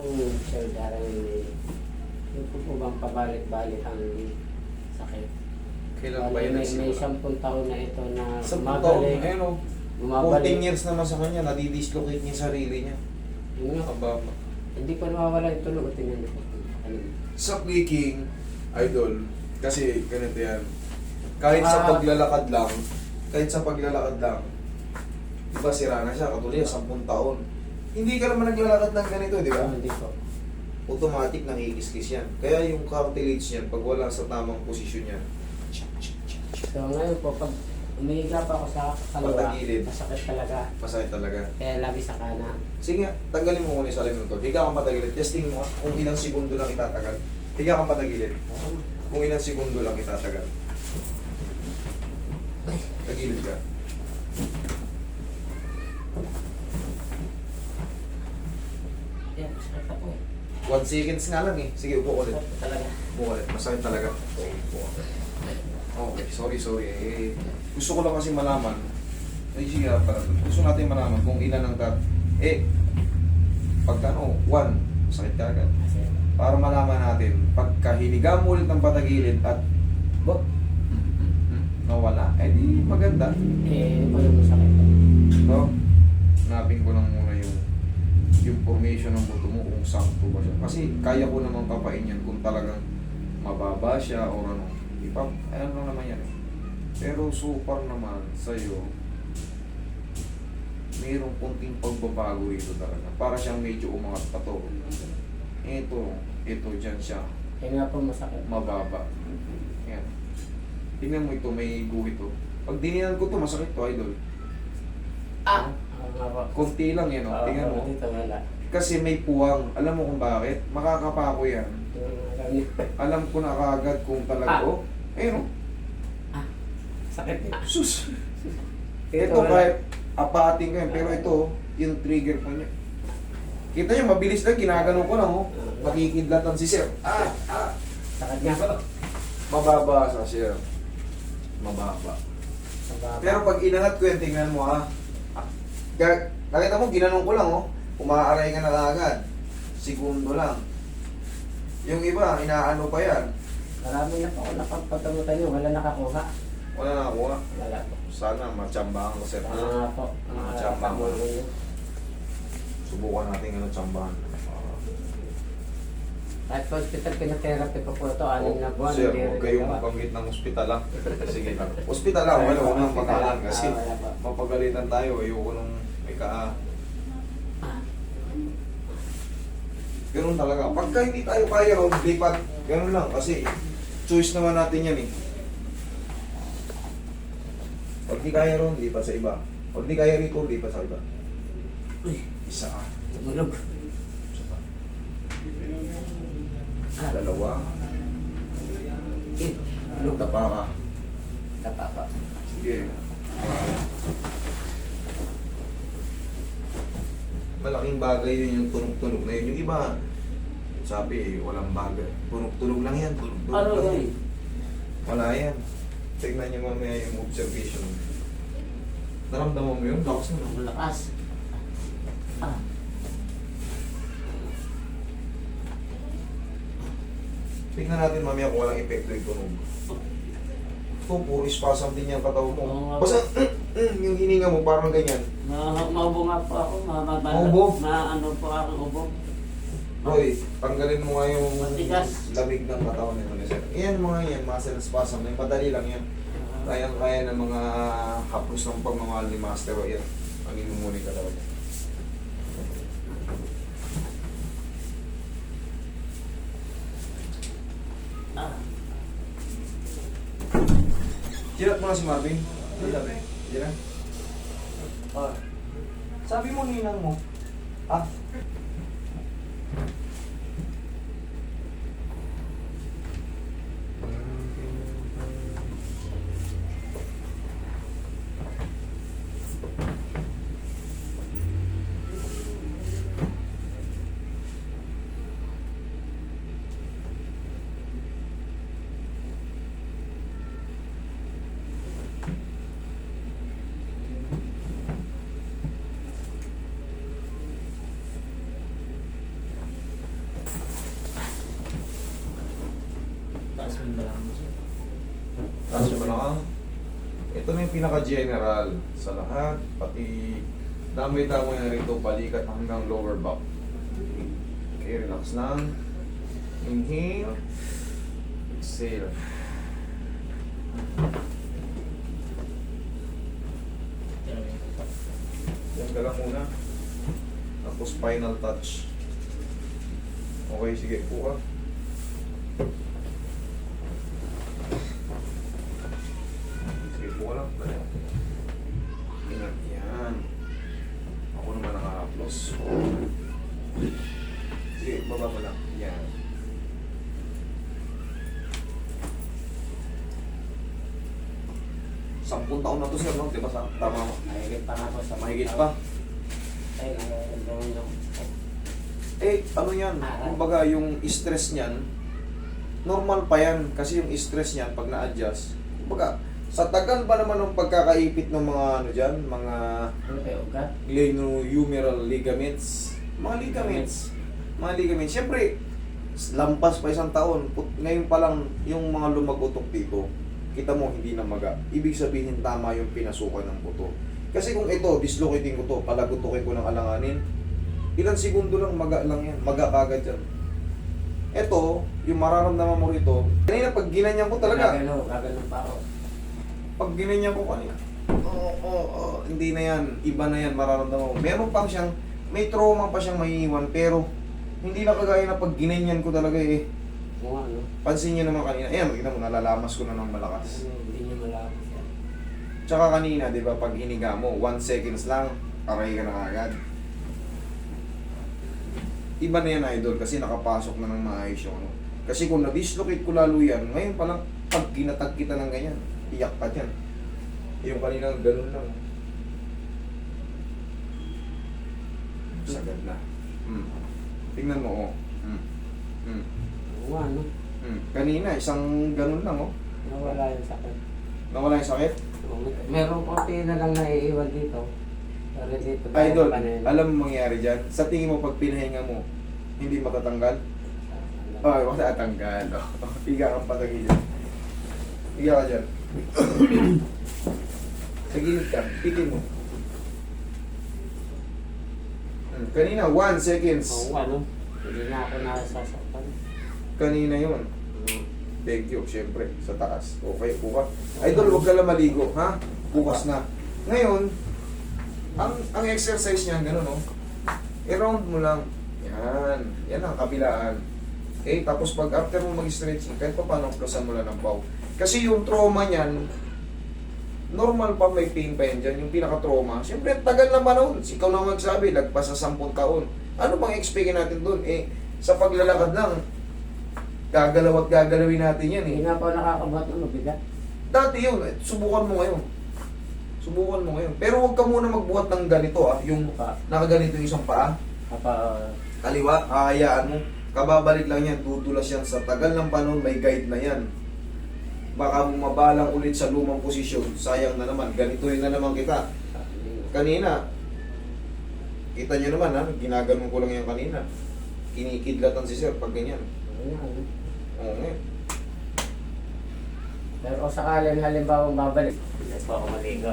kung Sir Darren yung po bang pabalik-balik ang sakit. Kailan ba yun May nagsimula? 10 taon na ito na 10 taon, bumabalik. ayun o. 14 Bumabalik. years naman sa kanya, nadidislocate niya yung sarili niya. Yun nga, Ababa. hindi ko nawawala yung tulog. Tingnan ko. Kanina. Sa flicking, idol, kasi ganito yan. Kahit sa paglalakad lang, diba sira na siya, katulad yan, 10 taon. Hindi ka naman naglalakad ng ganito, di ba? Hindi ko. Automatic nakikis-kis yan. Kaya yung cartilage niyan, pag wala sa tamang posisyon niya, So ngayon po, pag umihiga pa ako sa kaliwa, Patagilid. masakit talaga. masakit talaga. Kaya lagi sa kanan. Sige nga, tanggalin mo muna yung salamin to. Higa kang patagilid. Testing mo kung ilang segundo lang itatagal. Higa kang patagilid. Kung ilang segundo lang itatagal. Tagilid ka. Yan, masakit ako eh. 1 seconds nga lang eh. Sige, upo ulit. Masakit talaga. Upo ulit. Masakit talaga. Upo. Okay, sorry. Gusto ko lang kasi malaman. Ay, sige para. Gusto natin malaman kung ilan ang tat. Pagka 1, masakit ka agad. Kasi, Para malaman natin, pagka hiniga mo ulit ng patagilid at nawala, di maganda. eh, ito yung masakit. So, hanapin ko lang muna yung formation ng buto mo kung sakto ba siya. Kasi kaya ko naman papain yan kung talagang mababa siya o ano. Ano naman yan eh. Pero super naman sa'yo, mayroong kunting pagbabago rito talaga. Para siyang medyo umangat pa to. Ito dyan siya. Kaya nga po masakit. Mababa. Yan. Tingnan mo ito, may guhit to. Pag dininan ko to, masakit to, idol. Ah! Oo nga po. Kunti lang yan, oh. Tingnan mo. Dito wala. Kasi may puwang. Alam mo kung bakit? Makakapa ko yan. Yung ganyan. Alam ko na kagad kung talaga, oh. Ayun, oh. Sakit eh. Sus! Dito Ito wala. kahit apating ko yan, pero ito, oh, yung trigger po niya. Kita niyo, mabilis lang, ginagano ko lang, oh. Makikidlatan si sir. Sakit nga. Mababa sa sir. Mababa. Mababa. Pero pag inangat ko yan, tingnan mo, ha. Nakita mo, ginanong ko lang, oh. Umaaray ka na agad. Segundo lang. Yung iba, inaano pa yan. Marami na po ako napagpagamutan nyo. Wala nakakuha. Wala na ako, Wala po. Sana matsambahan ko, sir. Tama nga po. Tsambahan ko. Tama yun. Subukan natin ano, tsambahan. At sa hospital, pinatherapy ko po ito. 6 na buwan. Sir, hindi huwag rin kayong nagawa. mabanggit ng ospital lang. Sige lang. Ospital lang, wala ko nang pagkalan kasi wala po. mapagalitan tayo. Ayoko nung may Ganun talaga. Pagka hindi tayo kaya ron, lipat. Ganun lang kasi choice naman natin yan eh. Pag di kaya ron, lipat sa iba. Pag di kaya rito, lipat sa iba. Isa ka. Tumulog. Isa pa. Dalawa. Tulog. Tapa ka. Tapa pa. Sige. Malaking bagay yun yung tunog-tunog na yun. Yung iba, sabi walang bagay. Tunog-tunog lang yan. Tunog-tunog Ano lang yan? Wala yan. Tignan nyo mamaya yung observation. Naramdaman mo yun? Lakas na. Malakas. Tignan natin mamaya kung walang epekto yung tunog. Ito, puro spasm din yung katawan mo. Oo nga. Basta, yung hininga mo parang ganyan. Maubo nga po ako. Maubo? Ano po akong ubo. Roy, tanggalin mo nga yung Matigas. lamig ng katawan nito ni sir. Iyan mga yan, muscle spasm. Yung madali lang yan. Kayang-kaya ng mga haplos ng pagmamahal ni Master Roy yan. Ang inumuni katawan niya. Jirat mo na si Marvin. Jirat. Sabi mo ninang mo. Taas mo ba lang? Taas mo na. Ito na yung pinaka-general sa lahat. Pati damay-damay na rito, balikat hanggang lower back. Okay, relax lang. Inhale. Exhale. Yan ka lang muna. Tapos final touch. Okay, sige po ka. Sige po ka lang. Ingat yan. Ako naman nakaka-applause. Sige, baba mo lang. Yan. Sampung taon na to sir, no? Diba sa tama mo? Mahigit pa nga po sa Mahigit pa. Ay, nangyayon yung... Eh, ano yan? Kumbaga, yung stress niyan, normal pa yan. Kasi yung stress niyan, pag na-adjust, kumbaga, sa tagal ba naman ng pagkakaipit ng mga ano dyan, mga Ano kayo, ugat? glenohumeral ligaments, mga ligaments, siyempre, lampas pa isang taon, ngayon pa lang yung mga lumagutok dito, kita mo hindi na maga. Ibig sabihin tama yung pinasukan ng buto. Kasi kung ito, dislocating ko to, palagutukin ko ng alanganin, ilang segundo lang, maga lang yan, maga kagad yan. Ito, yung mararamdaman mo rito, kanina pag ginanyan ko talaga, Gagano pa ako. pag ginanyan ko kanina, hindi na yan, iba na yan, mararamdaman mo. Meron pang siyang, may trauma pa siyang maiiwan, pero hindi na kagaya na pag ginanyan ko talaga eh. Oo, ano? Pansin niyo naman kanina, ayan, makita mo, nalalamas ko na ng malakas. Hindi nyo malaman yan. Tsaka kanina, di ba, pag hiniga mo, 1 seconds lang, aray ka na agad. Iba na yan, idol, kasi nakapasok na ng maayos yung ano. Kasi kung na-dislocate ko lalo yan, ngayon pa lang, pag ginatag kita ng ganyan, iyak ka dyan. Yung kanina, ganun lang. Sagad na. Tingnan mo, oh. Oo, ano? Kanina, isang ganun lang, oh. Nawala yung sakit. Nawala yung sakit? Meron konti na lang naiiwan dito. Pero dito, Idol, panin. alam mo mangyayari dyan? Sa tingin mo, pag pinahinga mo, hindi matatanggal? Ay, matatanggal. Higa kang patagilid. Higa ka dyan. Sa gilid ka, pikin mo. Kanina, 1 seconds. Oo, ano? Hindi na ako nasasaktan. Kanina yun. Thank you, syempre, sa taas. Okay, buka. Idol, huwag ka lang maligo, ha? Bukas na. Ngayon, ang exercise niyan, gano'n, no? I-round mo lang. Yan. Yan ang kabilaan. Okay, tapos pag after mo mag-stretching, kahit pa paano plusan mo lang ng bow. Kasi yung trauma niyan, normal pa may pain pa yan dyan. Yung pinaka-trauma, siyempre, tagal na panahon. Ikaw na magsabi, lagpas sa 10 taon. Ano bang expect natin doon? Eh, sa paglalakad lang, gagalaw at gagalawin natin yan eh. Hindi nga po nakakabuhat ng mabigat. Dati yun, subukan mo ngayon. Subukan mo ngayon. Pero huwag ka muna magbuhat ng ganito ah, yung nakaganito yung isang paa. Kaliwa, hahayaan mo. Kababalik lang yan, dudulas yan sa tagal ng panahon, may guide na yan. Baka bumabalang ulit sa lumang posisyon, sayang na naman, ganito yun na naman kita. Kanina, kita nyo naman ha, ginaganon ko lang yan kanina. Kinikidlatan si sir pag ganyan. Oo nga. Pero kung sakaling halimbawa babalik, hindi pa ako maligo.